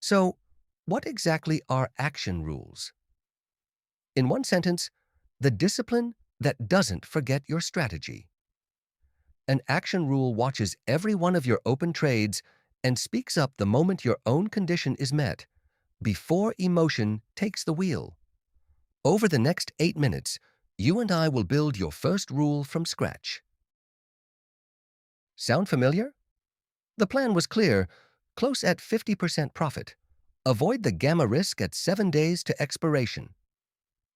So, what exactly are action rules? In one sentence, the discipline that doesn't forget your strategy. An action rule watches every one of your open trades and speaks up the moment your own condition is met, before emotion takes the wheel. Over the next 8 minutes, you and I will build your first rule from scratch. Sound familiar? The plan was clear, close at 50% profit. Avoid the gamma risk at 7 days to expiration.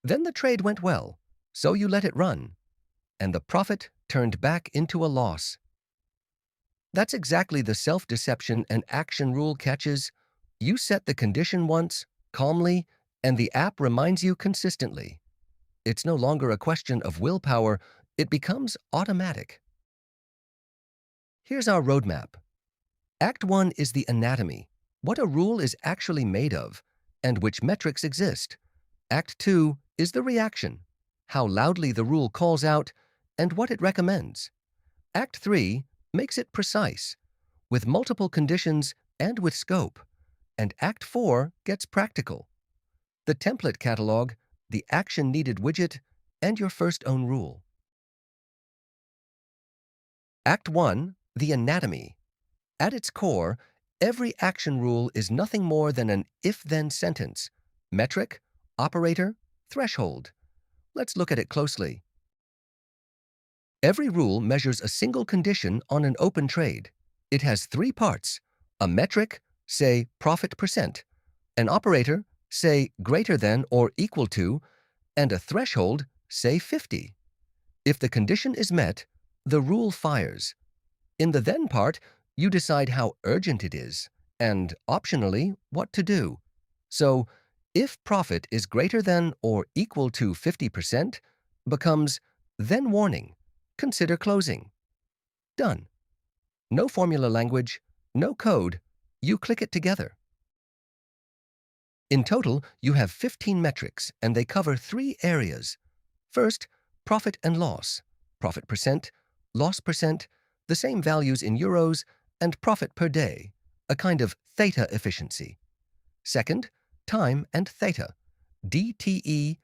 Then the trade went well, so you let it run, and the profit turned back into a loss. That's exactly the self-deception an action rule catches. You set the condition once, calmly, and the app reminds you consistently. It's no longer a question of willpower, it becomes automatic. Here's our roadmap. Act 1 is the anatomy, what a rule is actually made of, and which metrics exist. Act 2 is the reaction, how loudly the rule calls out, and what it recommends. Act 3 makes it precise, with multiple conditions and with scope. And Act 4 gets practical. The template catalog, the action needed widget, and your first own rule. Act 1, the anatomy. At its core, every action rule is nothing more than an if-then sentence, metric, operator, threshold. Let's look at it closely. Every rule measures a single condition on an open trade. It has 3 parts: a metric, say profit percent, an operator, say greater than or equal to, and a threshold, say 50. If the condition is met, the rule fires. In the then part, you decide how urgent it is, and optionally, what to do. So, if profit is greater than or equal to 50%, becomes then warning, consider closing. Done. No formula language, no code, you click it together. In total, you have 15 metrics, and they cover 3 areas. First, profit and loss, profit percent, loss percent, the same values in euros, and profit per day, a kind of theta efficiency. Second, time and theta, DTE,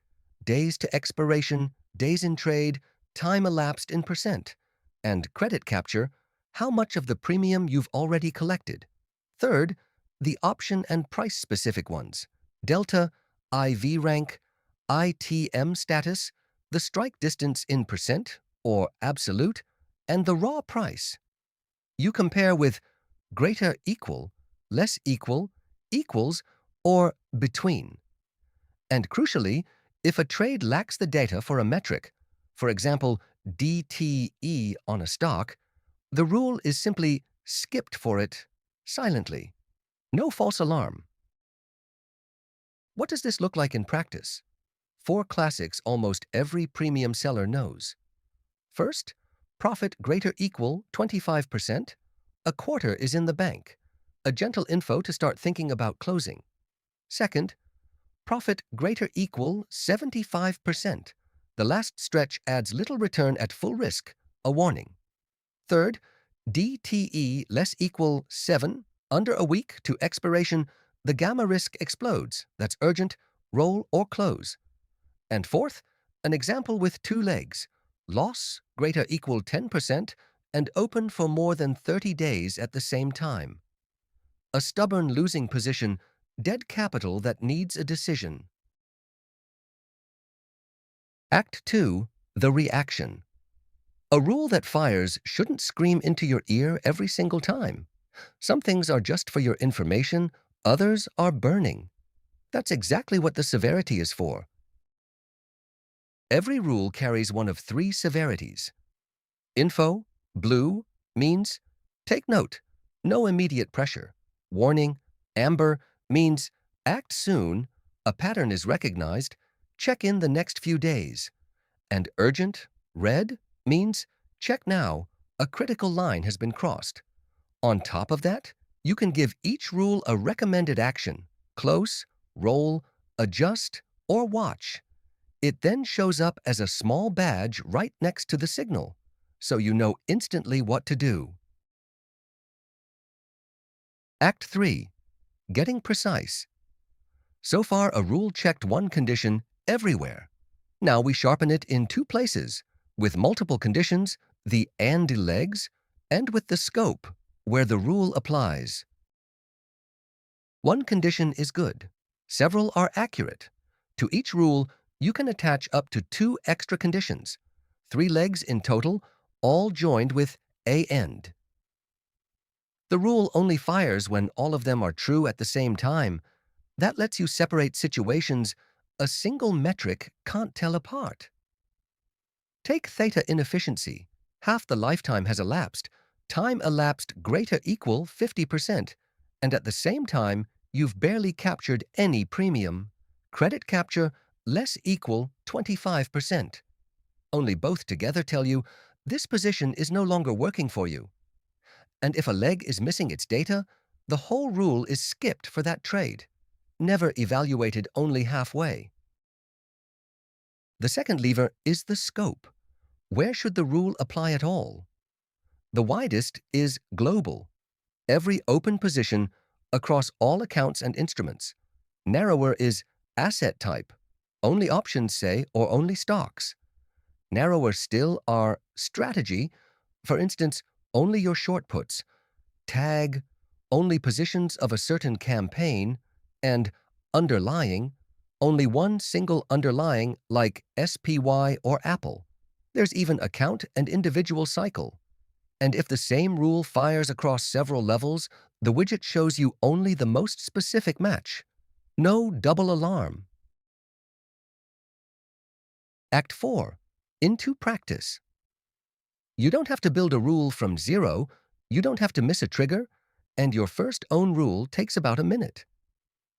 days to expiration, days in trade, time elapsed in percent, and credit capture, how much of the premium you've already collected. Third, the option and price-specific ones, delta, IV rank, ITM status, the strike distance in percent or absolute, and the raw price. You compare with greater equal, less equal, equals, or between. And crucially, if a trade lacks the data for a metric, for example, DTE on a stock, the rule is simply skipped for it silently. No false alarm. What does this look like in practice? 4 classics almost every premium seller knows. First, profit greater equal 25%, a quarter is in the bank, a gentle info to start thinking about closing. Second, profit greater equal 75%, the last stretch adds little return at full risk, a warning. Third, DTE less equal 7, under a week to expiration, the gamma risk explodes, that's urgent, roll or close. And fourth, an example with 2 legs, loss greater equal 10% and open for more than 30 days at the same time. A stubborn losing position, dead capital that needs a decision. Act 2, the reaction. A rule that fires shouldn't scream into your ear every single time. Some things are just for your information, others are burning. That's exactly what the severity is for. Every rule carries one of 3 severities. Info, blue, means take note, no immediate pressure. Warning, amber, means act soon, a pattern is recognized, check in the next few days. And urgent, red, means check now, a critical line has been crossed. On top of that, you can give each rule a recommended action, close, roll, adjust, or watch. It then shows up as a small badge right next to the signal, so you know instantly what to do. Act 3, getting precise. So far, a rule checked one condition everywhere. Now we sharpen it in two places, with multiple conditions, the and legs, and with the scope, where the rule applies. One condition is good. Several are accurate. To each rule, you can attach up to 2 extra conditions, 3 legs in total, all joined with and. The rule only fires when all of them are true at the same time. That lets you separate situations a single metric can't tell apart. Take theta inefficiency. Half the lifetime has elapsed. Time elapsed greater equal 50%, and at the same time, you've barely captured any premium. Credit capture less equal 25%. Only both together tell you this position is no longer working for you. And if a leg is missing its data, the whole rule is skipped for that trade, never evaluated only halfway. The second lever is the scope. Where should the rule apply at all? The widest is global, every open position across all accounts and instruments. Narrower is asset type, only options say or only stocks. Narrower still are strategy, for instance, only your short puts, tag, only positions of a certain campaign, and underlying, only one single underlying like SPY or Apple. There's even account and individual cycle. And if the same rule fires across several levels, the widget shows you only the most specific match. No double alarm. Act 4. Into practice. You don't have to build a rule from zero, you don't have to miss a trigger, and your first own rule takes about a minute.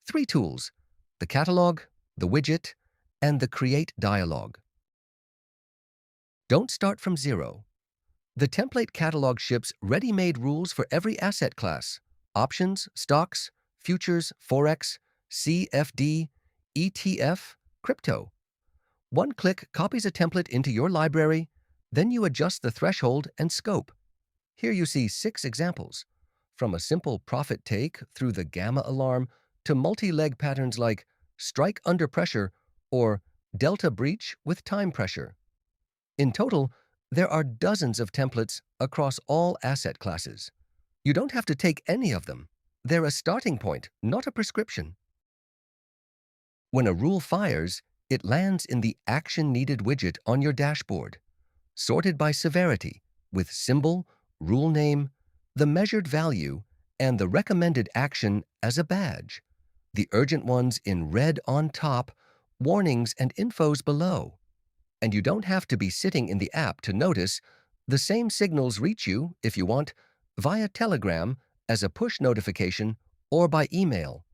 3 tools: the catalog, the widget, and the create dialog. Don't start from zero. The template catalog ships ready-made rules for every asset class: options, stocks, futures, forex, CFD, ETF, crypto. One click copies a template into your library, then you adjust the threshold and scope. Here you see 6 examples, from a simple profit take through the gamma alarm to multi-leg patterns like strike under pressure or delta breach with time pressure. In total, there are dozens of templates across all asset classes. You don't have to take any of them. They're a starting point, not a prescription. When a rule fires, it lands in the Action Needed widget on your dashboard, sorted by severity, with symbol, rule name, the measured value, and the recommended action as a badge. The urgent ones in red on top, warnings and infos below. And you don't have to be sitting in the app to notice. The same signals reach you, if you want, via Telegram as a push notification or by email.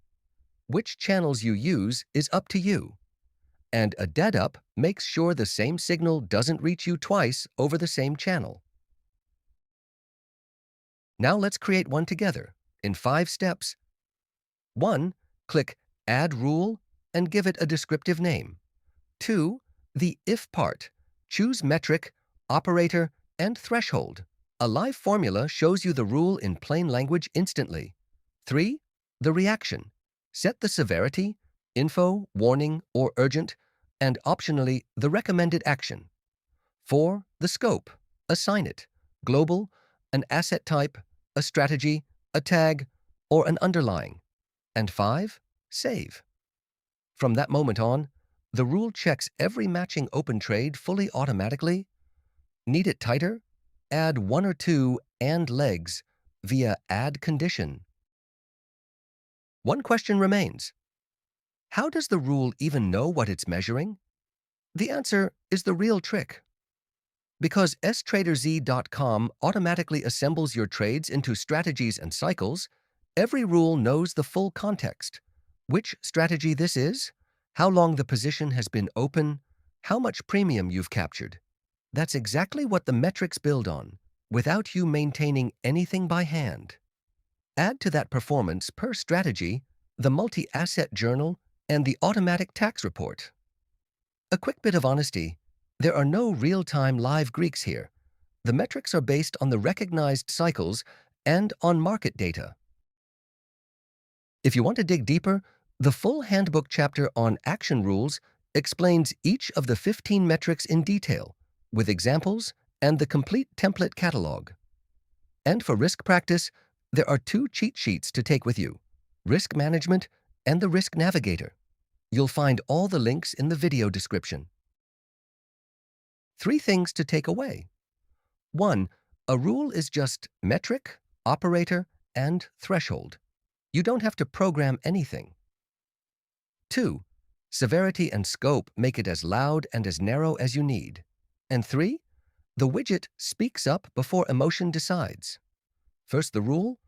Which channels you use is up to you. And a dead-up makes sure the same signal doesn't reach you twice over the same channel. Now let's create one together in 5 steps. 1. Click Add Rule and give it a descriptive name. 2. The if part. Choose metric, operator, and threshold. A live formula shows you the rule in plain language instantly. 3. The reaction. Set the severity, info, warning, or urgent, and optionally the recommended action. 4. The scope. Assign it. Global, an asset type, a strategy, a tag, or an underlying. And 5. Save. From that moment on, the rule checks every matching open trade fully automatically. Need it tighter? Add 1 or 2 and legs via Add Condition. One question remains. How does the rule even know what it's measuring? The answer is the real trick. Because sTraderZ.com automatically assembles your trades into strategies and cycles, every rule knows the full context. Which strategy this is, how long the position has been open, how much premium you've captured. That's exactly what the metrics build on, without you maintaining anything by hand. Add to that performance per strategy the multi-asset journal and the automatic tax report. A quick bit of honesty, there are no real-time live Greeks here. The metrics are based on the recognized cycles and on market data. If you want to dig deeper, the full handbook chapter on action rules explains each of the 15 metrics in detail, with examples and the complete template catalog. And for risk practice, there are 2 cheat sheets to take with you: Risk Management and the Risk Navigator. You'll find all the links in the video description. 3 things to take away. 1. A rule is just metric, operator, and threshold. You don't have to program anything. 2. Severity and scope make it as loud and as narrow as you need. And 3. The widget speaks up before emotion decides. First the rule,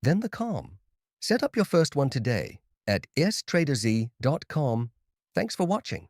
then the calm. Set up your first one today at sTraderZ.com. Thanks for watching.